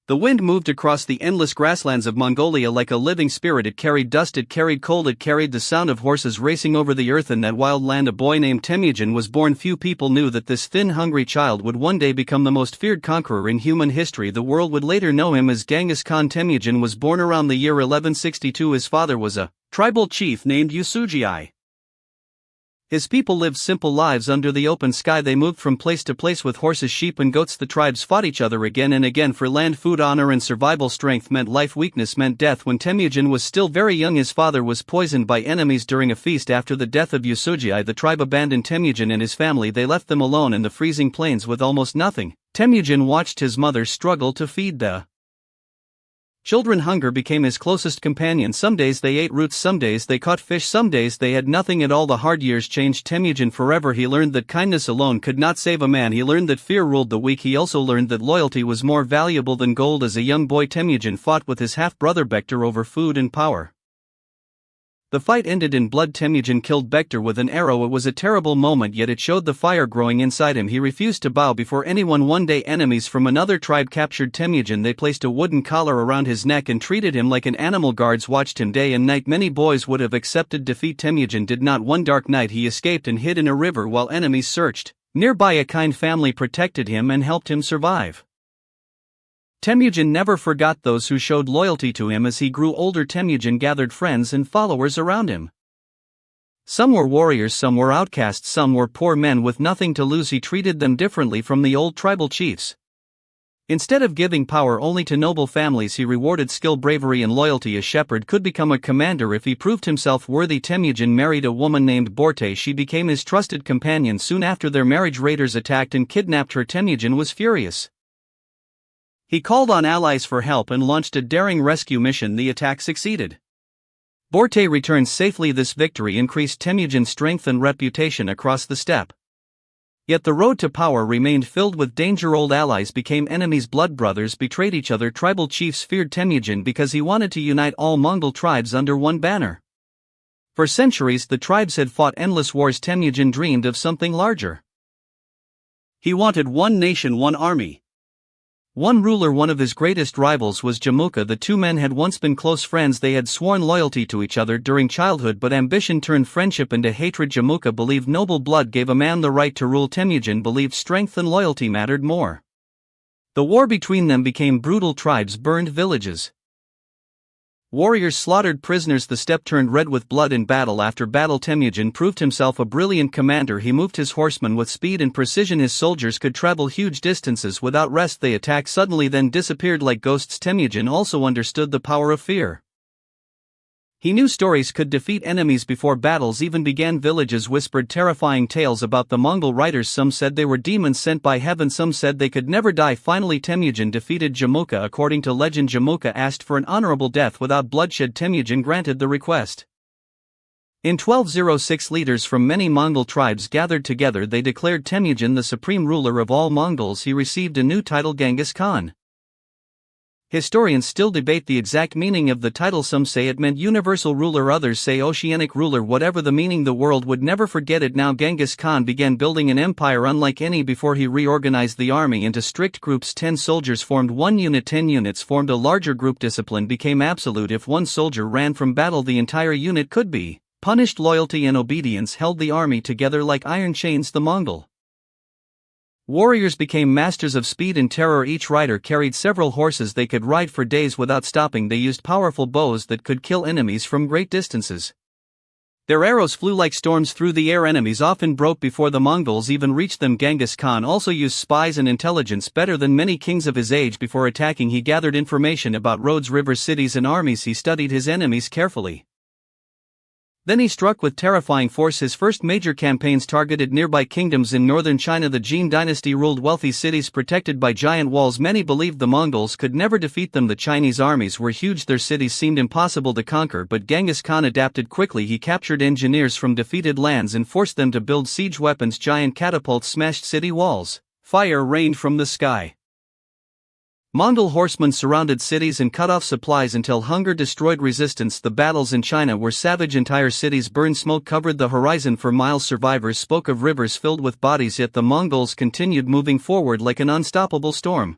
The wind moved across the endless grasslands of Mongolia like a living spirit. It carried dust, it carried cold, it carried the sound of horses racing over the earth. In that wild land a boy named Temujin was born. Few people knew that this thin, hungry child would one day become the most feared conqueror in human history. The world would later know him as Genghis Khan. Temujin was born around the year 1162. His father was a tribal chief named Yusugei. His people lived simple lives under the open sky. They moved from place to place with horses, sheep and goats. The tribes fought each other again and again for land, food, honor and survival. Strength meant life, weakness meant death. When Temujin was still very young, his father was poisoned by enemies during a feast. After the death of Yusugei, the tribe abandoned Temujin and his family. They left them alone in the freezing plains with almost nothing. Temujin watched his mother struggle to feed the children. Hunger became his closest companion. Some days they ate roots, some days they caught fish, some days they had nothing at all. The hard years changed Temujin forever. He learned that kindness alone could not save a man. He learned that fear ruled the weak. He also learned that loyalty was more valuable than gold. As a young boy, Temujin fought with his half-brother Bektar over food and power. The fight ended in blood. Temujin killed Bektar with an arrow. It was a terrible moment, yet it showed the fire growing inside him. He refused to bow before anyone. One day enemies from another tribe captured Temujin. They placed a wooden collar around his neck and treated him like an animal. Guards watched him day and night. Many boys would have accepted defeat. Temujin did not. One dark night he escaped and hid in a river while enemies searched. Nearby a kind family protected him and helped him survive. Temujin never forgot those who showed loyalty to him. As he grew older, Temujin gathered friends and followers around him. Some were warriors, some were outcasts, some were poor men with nothing to lose. He treated them differently from the old tribal chiefs. Instead of giving power only to noble families, he rewarded skill, bravery and loyalty. A shepherd could become a commander if he proved himself worthy. Temujin married a woman named Borte. She became his trusted companion. Soon after their marriage, raiders attacked and kidnapped her. Temujin was furious. He called on allies for help and launched a daring rescue mission. The attack succeeded. Borte returned safely. This victory increased Temujin's strength and reputation across the steppe. Yet the road to power remained filled with danger. Old allies became enemies, blood brothers betrayed each other. Tribal chiefs feared Temujin because he wanted to unite all Mongol tribes under one banner. For centuries the tribes had fought endless wars. Temujin dreamed of something larger. He wanted one nation, one army, one ruler. One of his greatest rivals was Jamuka. The two men had once been close friends. They had sworn loyalty to each other during childhood, but ambition turned friendship into hatred. Jamuka believed noble blood gave a man the right to rule. Temujin believed strength and loyalty mattered more. The war between them became brutal. Tribes burned villages. Warriors slaughtered prisoners. The steppe turned red with blood in battle after battle. Temujin proved himself a brilliant commander. He moved his horsemen with speed and precision. His soldiers could travel huge distances without rest. They attacked suddenly then disappeared like ghosts. Temujin also understood the power of fear. He knew stories could defeat enemies before battles even began. Villages whispered terrifying tales about the Mongol riders. Some said they were demons sent by heaven, some said they could never die. Finally Temujin defeated Jamuka. According to legend, Jamuka asked for an honorable death without bloodshed. Temujin granted the request. In 1206 leaders from many Mongol tribes gathered together. They declared Temujin the supreme ruler of all Mongols. He received a new title, Genghis Khan. Historians still debate the exact meaning of the title. Some say it meant universal ruler, others say oceanic ruler. Whatever the meaning, the world would never forget it. Now Genghis Khan began building an empire unlike any before. He reorganized the army into strict groups. 10 soldiers formed one unit, 10 units formed a larger group. Discipline became absolute. If one soldier ran from battle, the entire unit could be punished. Loyalty and obedience held the army together like iron chains. The Mongol warriors became masters of speed and terror. Each rider carried several horses. They could ride for days without stopping. They used powerful bows that could kill enemies from great distances. Their arrows flew like storms through the air. Enemies often broke before the Mongols even reached them. Genghis Khan also used spies and intelligence better than many kings of his age. Before attacking, he gathered information about roads, rivers, cities and armies. He studied his enemies carefully. Then he struck with terrifying force. His first major campaigns targeted nearby kingdoms in northern China. The Jin dynasty ruled wealthy cities protected by giant walls. Many believed the Mongols could never defeat them. The Chinese armies were huge. Their cities seemed impossible to conquer, but Genghis Khan adapted quickly. He captured engineers from defeated lands and forced them to build siege weapons. Giant catapults smashed city walls. Fire rained from the sky. Mongol horsemen surrounded cities and cut off supplies until hunger destroyed resistance. The battles in China were savage. Entire cities burned. Smoke covered the horizon for miles. Survivors spoke of rivers filled with bodies, yet the Mongols continued moving forward like an unstoppable storm.